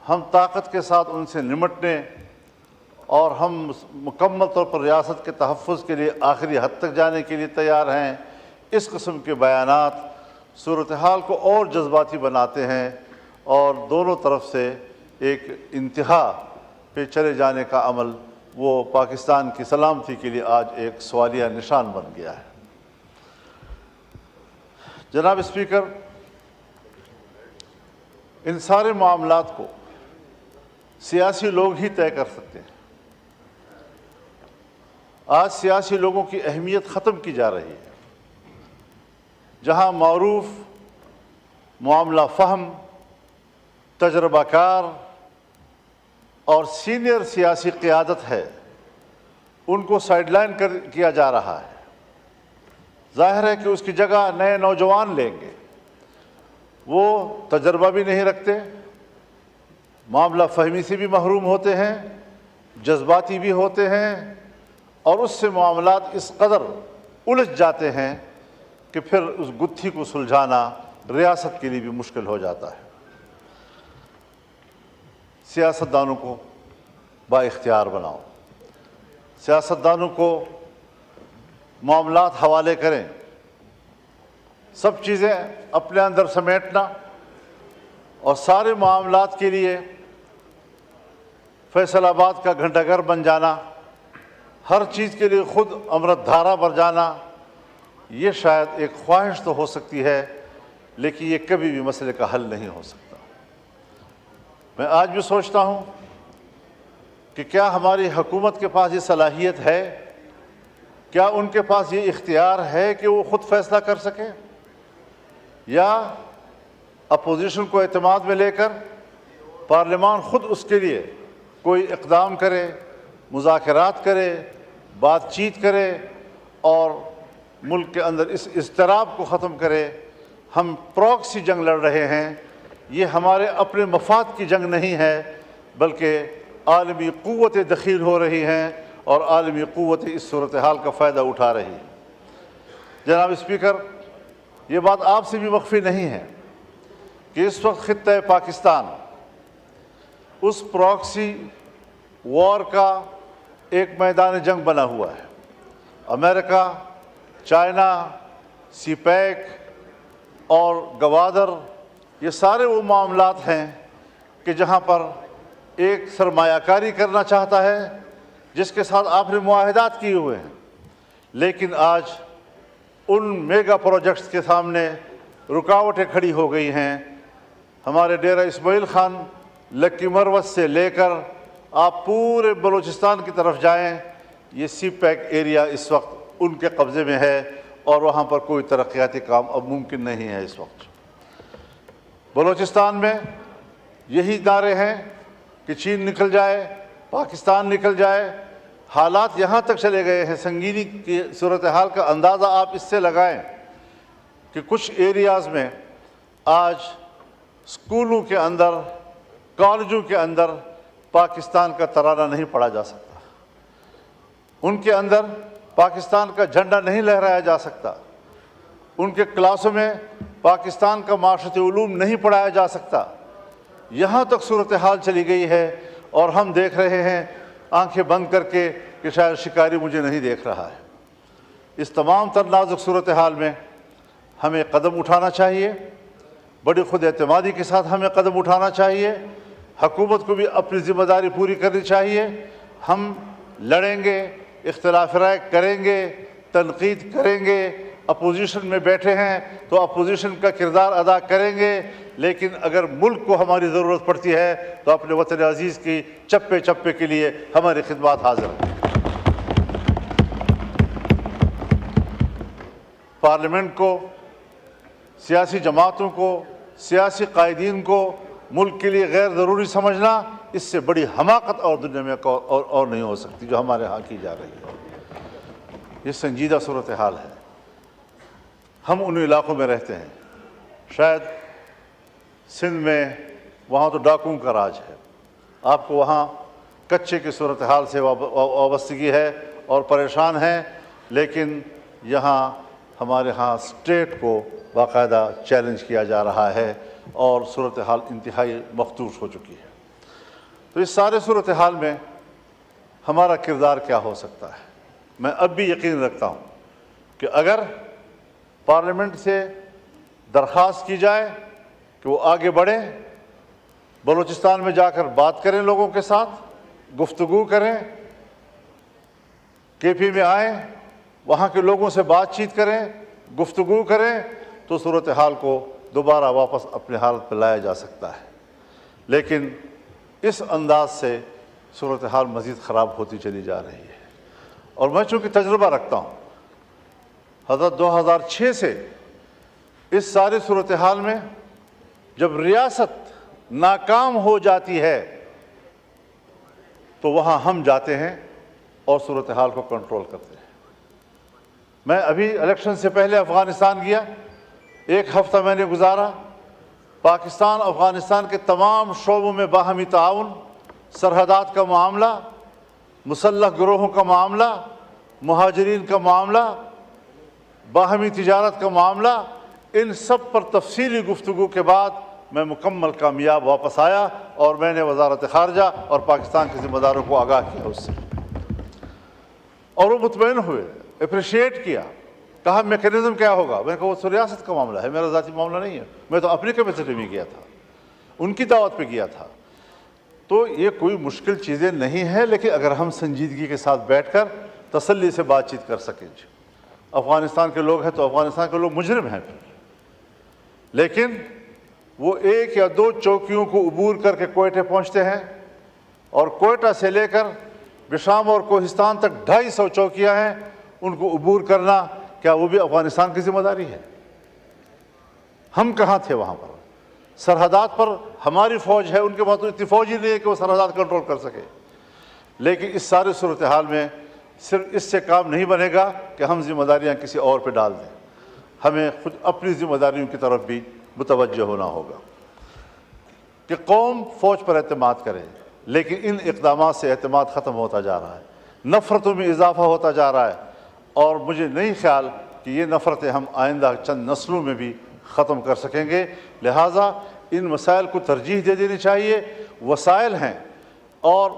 ہم طاقت کے ساتھ ان سے نمٹنے اور ہم مکمل طور پر ریاست کے تحفظ کے لیے آخری حد تک جانے کے لیے تیار ہیں، اس قسم کے بیانات صورتحال کو اور جذباتی بناتے ہیں اور دونوں طرف سے ایک انتہا پہ چلے جانے کا عمل وہ پاکستان کی سلامتی کے لیے آج ایک سوالیہ نشان بن گیا ہے۔ جناب اسپیکر، ان سارے معاملات کو سیاسی لوگ ہی طے کر سکتے ہیں۔ آج سیاسی لوگوں کی اہمیت ختم کی جا رہی ہے۔ جہاں معروف، معاملہ فہم، تجربہ کار اور سینئر سیاسی قیادت ہے، ان کو سائیڈ لائن کیا جا رہا ہے۔ ظاہر ہے کہ اس کی جگہ نئے نوجوان لیں گے۔ وہ تجربہ بھی نہیں رکھتے، معاملہ فہمی سے بھی محروم ہوتے ہیں، جذباتی بھی ہوتے ہیں، اور اس سے معاملات اس قدر الجھ جاتے ہیں کہ پھر اس گتھی کو سلجھانا ریاست کے لیے بھی مشکل ہو جاتا ہے۔ سیاستدانوں کو با اختیار بناؤ، سیاستدانوں کو معاملات حوالے کریں، سب چیزیں اپنے اندر سمیٹنا اور سارے معاملات کے لیے فیصل آباد کا گھنٹہ گھر بن جانا، ہر چیز کے لیے خود امرت دھارا بن جانا، یہ شاید ایک خواہش تو ہو سکتی ہے، لیکن یہ کبھی بھی مسئلے کا حل نہیں ہو سکتا۔ میں آج بھی سوچتا ہوں کہ کیا ہماری حکومت کے پاس یہ صلاحیت ہے، کیا ان کے پاس یہ اختیار ہے کہ وہ خود فیصلہ کر سکیں، یا اپوزیشن کو اعتماد میں لے کر پارلیمان خود اس کے لیے کوئی اقدام کرے، مذاکرات کرے، بات چیت کرے اور ملک کے اندر اس اضطراب کو ختم کرے۔ ہم پراکسی جنگ لڑ رہے ہیں، یہ ہمارے اپنے مفاد کی جنگ نہیں ہے، بلکہ عالمی قوتیں دخیل ہو رہی ہیں اور عالمی قوتیں اس صورتحال کا فائدہ اٹھا رہی ہیں۔ جناب اسپیکر، یہ بات آپ سے بھی مخفی نہیں ہے کہ اس وقت خطہ پاکستان اس پراکسی وار کا ایک میدان جنگ بنا ہوا ہے۔ امریکہ، چائنا، سی پیک اور گوادر، یہ سارے وہ معاملات ہیں کہ جہاں پر ایک سرمایہ کاری کرنا چاہتا ہے جس کے ساتھ آپ نے معاہدات کیے ہوئے ہیں، لیکن آج ان میگا پروجیکٹس کے سامنے رکاوٹیں کھڑی ہو گئی ہیں۔ ہمارے ڈیرہ اسماعیل خان، لکی مروت سے لے کر آپ پورے بلوچستان کی طرف جائیں، یہ سی پیک ایریا اس وقت ان کے قبضے میں ہے اور وہاں پر کوئی ترقیاتی کام اب ممکن نہیں ہے۔ اس وقت بلوچستان میں یہی نعرے ہیں کہ چین نکل جائے، پاکستان نکل جائے۔ حالات یہاں تک چلے گئے ہیں، سنگینی کی صورتحال کا اندازہ آپ اس سے لگائیں کہ کچھ ایریاز میں آج اسکولوں کے اندر، کالجوں کے اندر پاکستان کا ترانہ نہیں پڑھا جا سکتا، ان کے اندر پاکستان کا جھنڈا نہیں لہرایا جا سکتا، ان کے کلاسوں میں پاکستان کا معاشرتی علوم نہیں پڑھایا جا سکتا۔ یہاں تک صورتحال چلی گئی ہے اور ہم دیکھ رہے ہیں آنکھیں بند کر کے کہ شاید شکاری مجھے نہیں دیکھ رہا ہے۔ اس تمام تر نازک صورتحال میں ہمیں قدم اٹھانا چاہیے، بڑی خود اعتمادی کے ساتھ ہمیں قدم اٹھانا چاہیے۔ حکومت کو بھی اپنی ذمہ داری پوری کرنی چاہیے۔ ہم لڑیں گے، اختلاف رائے کریں گے، تنقید کریں گے، اپوزیشن میں بیٹھے ہیں تو اپوزیشن کا کردار ادا کریں گے، لیکن اگر ملک کو ہماری ضرورت پڑتی ہے تو اپنے وطن عزیز کی چپے چپے کے لیے ہماری خدمات حاضر ہیں۔ پارلیمنٹ کو، سیاسی جماعتوں کو، سیاسی قائدین کو ملک کے لیے غیر ضروری سمجھنا، اس سے بڑی حماقت اور دنیا میں اور نہیں ہو سکتی جو ہمارے ہاں کی جا رہی ہے۔ یہ سنجیدہ صورتحال ہے۔ ہم ان علاقوں میں رہتے ہیں، شاید سندھ میں وہاں تو ڈاکوؤں کا راج ہے، آپ کو وہاں کچے کی صورتحال سے وابستگی ہے اور پریشان ہیں، لیکن یہاں ہمارے ہاں اسٹیٹ کو باقاعدہ چیلنج کیا جا رہا ہے اور صورتحال انتہائی مفتوش ہو چکی ہے۔ تو اس سارے صورتحال میں ہمارا کردار کیا ہو سکتا ہے؟ میں اب بھی یقین رکھتا ہوں کہ اگر پارلیمنٹ سے درخواست کی جائے کہ وہ آگے بڑھیں، بلوچستان میں جا کر بات کریں، لوگوں کے ساتھ گفتگو کریں، کے پی میں آئیں، وہاں کے لوگوں سے بات چیت کریں، گفتگو کریں، تو صورتحال کو دوبارہ واپس اپنے حالت پہ لایا جا سکتا ہے۔ لیکن اس انداز سے صورتحال مزید خراب ہوتی چلی جا رہی ہے، اور میں چونکہ تجربہ رکھتا ہوں، حضرت 2006 سے اس ساری صورتحال میں جب ریاست ناکام ہو جاتی ہے تو وہاں ہم جاتے ہیں اور صورتحال کو کنٹرول کرتے ہیں۔ میں ابھی الیکشن سے پہلے افغانستان گیا، 1 ہفتہ میں نے گزارا، پاکستان افغانستان کے تمام شعبوں میں باہمی تعاون، سرحدات کا معاملہ، مسلح گروہوں کا معاملہ، مہاجرین کا معاملہ، باہمی تجارت کا معاملہ، ان سب پر تفصیلی گفتگو کے بعد میں مکمل کامیاب واپس آیا، اور میں نے وزارت خارجہ اور پاکستان کے ذمہ داروں کو آگاہ کیا اس سے، اور وہ مطمئن ہوئے، اپریشیٹ کیا، کہا میکینزم کیا ہوگا؟ میں نے کہا وہ ریاست کا معاملہ ہے، میرا ذاتی معاملہ نہیں ہے، میں تو اپنی کیپیسٹی میں گیا تھا، ان کی دعوت پہ گیا تھا۔ تو یہ کوئی مشکل چیزیں نہیں ہیں، لیکن اگر ہم سنجیدگی کے ساتھ بیٹھ کر تسلی سے بات چیت کر سکیں۔ افغانستان کے لوگ ہیں تو افغانستان کے لوگ مجرم ہیں پھر، لیکن وہ 1 یا 2 چوکیوں کو عبور کر کے کوئٹہ پہنچتے ہیں، اور کوئٹہ سے لے کر بشام اور کوہستان تک 250 چوکیاں ہیں، ان کو عبور کرنا کیا وہ بھی افغانستان کی ذمہ داری ہے؟ ہم کہاں تھے وہاں پر؟ سرحدات پر ہماری فوج ہے، ان کے پاس تو اتنی فوج ہی نہیں ہے کہ وہ سرحدات کنٹرول کر سکے۔ لیکن اس سارے صورتحال میں صرف اس سے کام نہیں بنے گا کہ ہم ذمہ داریاں کسی اور پہ ڈال دیں، ہمیں خود اپنی ذمہ داریوں کی طرف بھی متوجہ ہونا ہوگا کہ قوم فوج پر اعتماد کرے، لیکن ان اقدامات سے اعتماد ختم ہوتا جا رہا ہے، نفرتوں میں اضافہ ہوتا جا رہا ہے، اور مجھے نہیں خیال کہ یہ نفرتیں ہم آئندہ چند نسلوں میں بھی ختم کر سکیں گے۔ لہٰذا ان مسائل کو ترجیح دے دینی چاہیے۔ وسائل ہیں، اور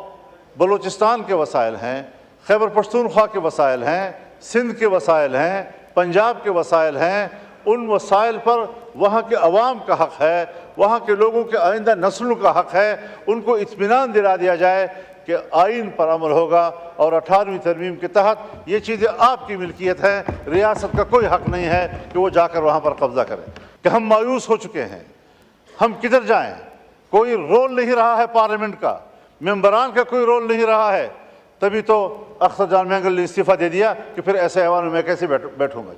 بلوچستان کے وسائل ہیں، خیبر پختونخوا کے وسائل ہیں، سندھ کے وسائل ہیں، پنجاب کے وسائل ہیں، ان وسائل پر وہاں کے عوام کا حق ہے، وہاں کے لوگوں کے آئندہ نسلوں کا حق ہے، ان کو اطمینان دلا دیا جائے کہ آئین پر عمل ہوگا، اور 18ویں ترمیم کے تحت یہ چیزیں آپ کی ملکیت ہیں، ریاست کا کوئی حق نہیں ہے کہ وہ جا کر وہاں پر قبضہ کرے۔ کہ ہم مایوس ہو چکے ہیں، ہم کدھر جائیں؟ کوئی رول نہیں رہا ہے پارلیمنٹ کا، ممبران کا کوئی رول نہیں رہا ہے، تبھی تو اختر جان مینگل نے استعفیٰ دے دیا کہ پھر ایسے ایوان میں کیسے بیٹھوں گا۔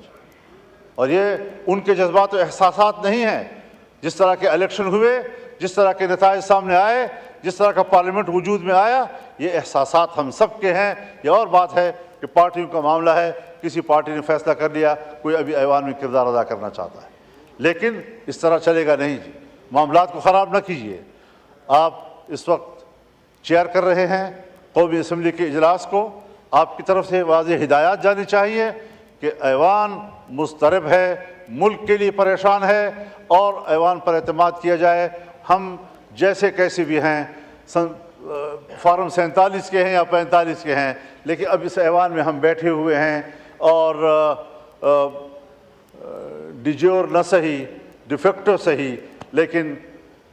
اور یہ ان کے جذبات و احساسات نہیں ہیں۔ جس طرح کے الیکشن ہوئے، جس طرح کے نتائج سامنے آئے، جس طرح کا پارلیمنٹ وجود میں آیا، یہ احساسات ہم سب کے ہیں۔ یہ اور بات ہے کہ پارٹیوں کا معاملہ ہے، کسی پارٹی نے فیصلہ کر لیا، کوئی ابھی ایوان میں کردار ادا کرنا چاہتا ہے، لیکن اس طرح چلے گا نہیں جی۔ معاملات کو خراب نہ کیجیے۔ آپ اس وقت چیئر کر رہے ہیں قومی اسمبلی کے اجلاس کو، آپ کی طرف سے واضح ہدایات جانی چاہیے کہ ایوان مضطرب ہے، ملک کے لیے پریشان ہے، اور ایوان پر اعتماد کیا جائے۔ ہم جیسے کیسے بھی ہیں، فارم 47 کے ہیں یا 45 کے ہیں، لیکن اب اس ایوان میں ہم بیٹھے ہوئے ہیں، اور ڈیجور نہ صحیح، ڈیفیکٹو صحیح، لیکن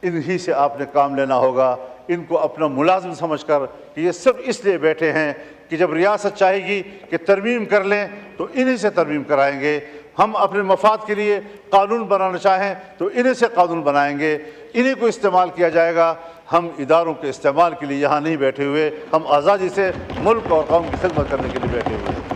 انہی سے آپ نے کام لینا ہوگا۔ ان کو اپنا ملازم سمجھ کر کہ یہ صرف اس لیے بیٹھے ہیں کہ جب ریاست چاہے گی کہ ترمیم کر لیں تو انہی سے ترمیم کرائیں گے۔ ہم اپنے مفاد کے لیے قانون بنانا چاہیں تو انہی سے قانون بنائیں گے، انہی کو استعمال کیا جائے گا۔ ہم اداروں کے استعمال کے لیے یہاں نہیں بیٹھے ہوئے، ہم آزادی سے ملک اور قوم کی خدمت کرنے کے لیے بیٹھے ہوئے ہیں۔